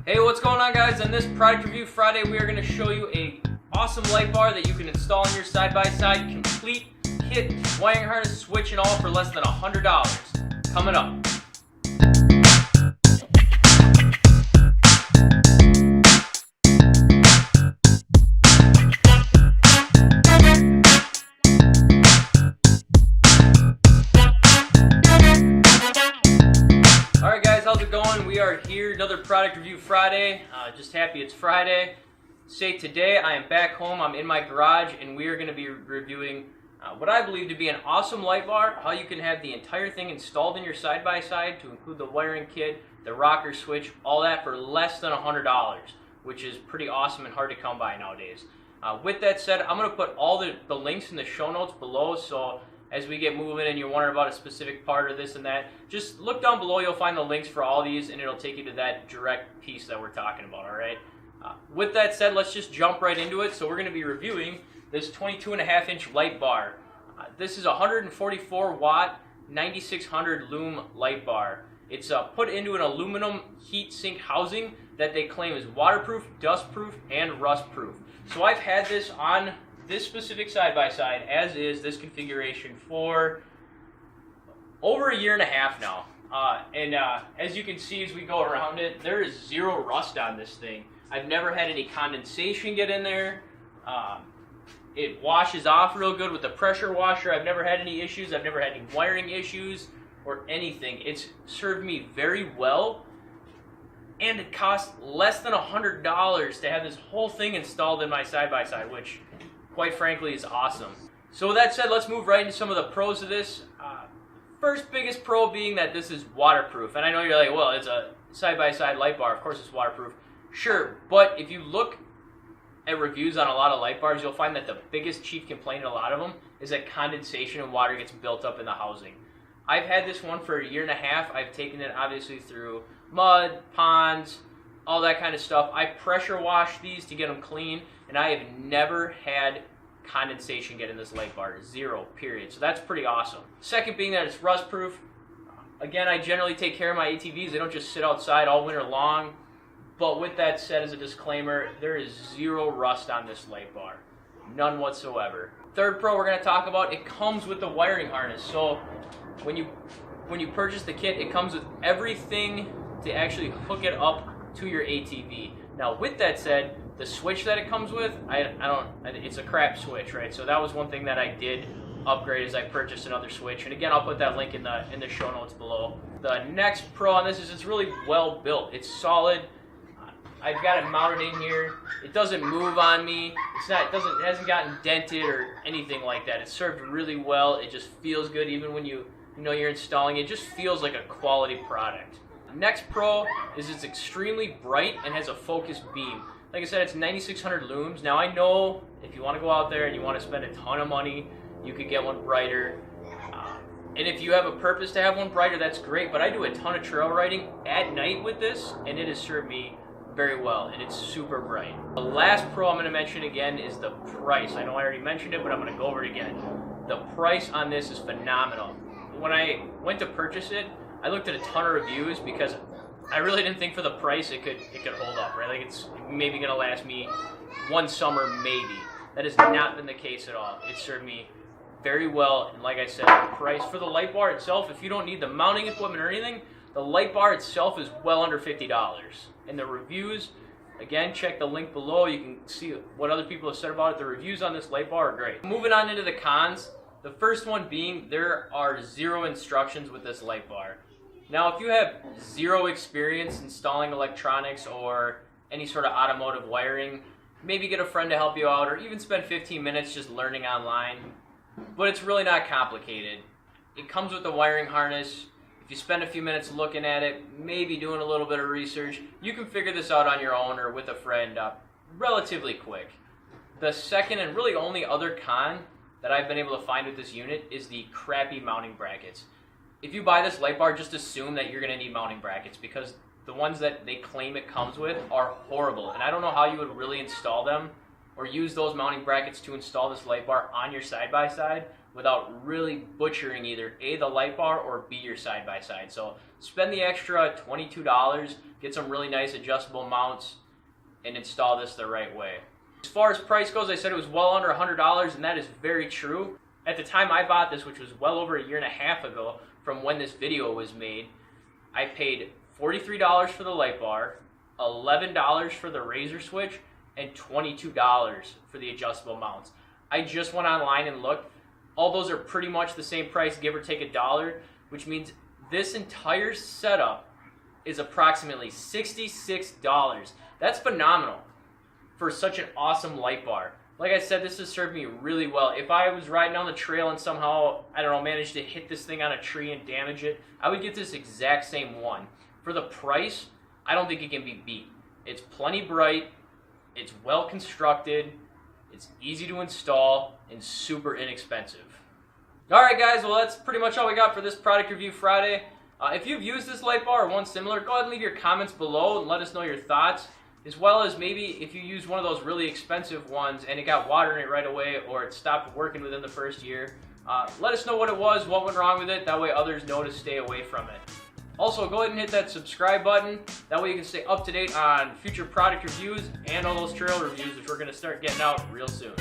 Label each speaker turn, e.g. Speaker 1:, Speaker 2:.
Speaker 1: Hey, what's going on, guys? On this product review Friday, we are going to show you a awesome light bar that you can install in your side-by-side, complete kit, wiring harness, switch and all for less than $100. Coming up. Alright guys, how's it going? We are here, another product review Friday. Just happy it's Friday. Say today I am back home, I'm in my garage, and we are going to be reviewing what I believe to be an awesome light bar, how you can have the entire thing installed in your side-by-side to include the wiring kit, the rocker switch, all that for less than $100, which is pretty awesome and hard to come by nowadays. With that said, I'm going to put all the links in the show notes below, so as we get moving and you're wondering about a specific part of this and that, just look down below, you'll find the links for all these and it'll take you to that direct piece that we're talking about, alright? With that said, let's just jump right into it. So we're going to be reviewing this 22.5-inch light bar. This is a 144 watt 9600 Lume light bar. It's put into an aluminum heat sink housing that they claim is waterproof, dustproof, and rust-proof. So I've had this on this specific side-by-side, as is this configuration, for over a year and a half now. As you can see as we go around it, there is zero rust on this thing. I've never had any condensation get in there. It washes off real good with the pressure washer. I've never had any issues. I've never had any wiring issues or anything. It's served me very well, and it costs less than $100 to have this whole thing installed in my side-by-side, which quite frankly is awesome. So with that said, let's move right into some of the pros of this. First biggest pro being that this is waterproof. And I know you're like, well, it's a side-by-side light bar, of course it's waterproof. Sure, but if you look at reviews on a lot of light bars, you'll find that the biggest chief complaint in a lot of them is that condensation and water gets built up in the housing. I've had this one for a year and a half. I've taken it obviously through mud, ponds, all that kind of stuff. I pressure wash these to get them clean, and I have never had condensation get in this light bar. Zero, period. So that's pretty awesome. Second being that it's rust proof. Again, I generally take care of my ATVs. They don't just sit outside all winter long. But with that said, as a disclaimer, there is zero rust on this light bar. None whatsoever. Third pro we're going to talk about, it comes with the wiring harness. So when you purchase the kit, it comes with everything to actually hook it up to your ATV. Now with that said, the switch that it comes with, it's a crap switch, right? So that was one thing that I did upgrade, is I purchased another switch. And again, I'll put that link in the show notes below. The next pro on this is it's really well built. It's solid. I've got it mounted in here. It doesn't move on me. It hasn't gotten dented or anything like that. It's served really well. It just feels good even when you're installing it. It just feels like a quality product. The next pro is it's extremely bright and has a focused beam. Like I said, it's 9600 looms. Now I know if you want to go out there and you want to spend a ton of money, you could get one brighter. And if you have a purpose to have one brighter, that's great. But I do a ton of trail riding at night with this, and it has served me very well, and it's super bright. The last pro I'm going to mention again is the price. I know I already mentioned it, but I'm going to go over it again. The price on this is phenomenal. When I went to purchase it, I looked at a ton of reviews because I really didn't think for the price it could hold up, right? Like it's maybe going to last me one summer, maybe. That has not been the case at all. It served me very well, and like I said, the price for the light bar itself, if you don't need the mounting equipment or anything, the light bar itself is well under $50. And the reviews, again, check the link below. You can see what other people have said about it. The reviews on this light bar are great. Moving on into the cons, the first one being there are zero instructions with this light bar. Now, if you have zero experience installing electronics or any sort of automotive wiring, maybe get a friend to help you out, or even spend 15 minutes just learning online. But it's really not complicated. It comes with the wiring harness. If you spend a few minutes looking at it, maybe doing a little bit of research, you can figure this out on your own or with a friend relatively quick. The second and really only other con that I've been able to find with this unit is the crappy mounting brackets. If you buy this light bar, just assume that you're going to need mounting brackets, because the ones that they claim it comes with are horrible. And I don't know how you would really install them or use those mounting brackets to install this light bar on your side-by-side without really butchering either A, the light bar, or B, your side-by-side. So spend the extra $22, get some really nice adjustable mounts, and install this the right way. As far as price goes, I said it was well under $100, and that is very true. At the time I bought this, which was well over a year and a half ago from when this video was made, I paid $43 for the light bar, $11 for the razor switch, and $22 for the adjustable mounts. I just went online and looked. All those are pretty much the same price, give or take $1, which means this entire setup is approximately $66. That's phenomenal for such an awesome light bar. Like I said, this has served me really well. If I was riding down the trail and somehow, I don't know, managed to hit this thing on a tree and damage it, I would get this exact same one. For the price, I don't think it can be beat. It's plenty bright, it's well constructed, it's easy to install, and super inexpensive. Alright guys, well that's pretty much all we got for this product review Friday. If you've used this light bar or one similar, go ahead and leave your comments below and let us know your thoughts. As well as maybe if you use one of those really expensive ones and it got water in it right away or it stopped working within the first year, let us know what it was, what went wrong with it, that way others know to stay away from it. Also, go ahead and hit that subscribe button, that way you can stay up to date on future product reviews and all those trail reviews which we're going to start getting out real soon.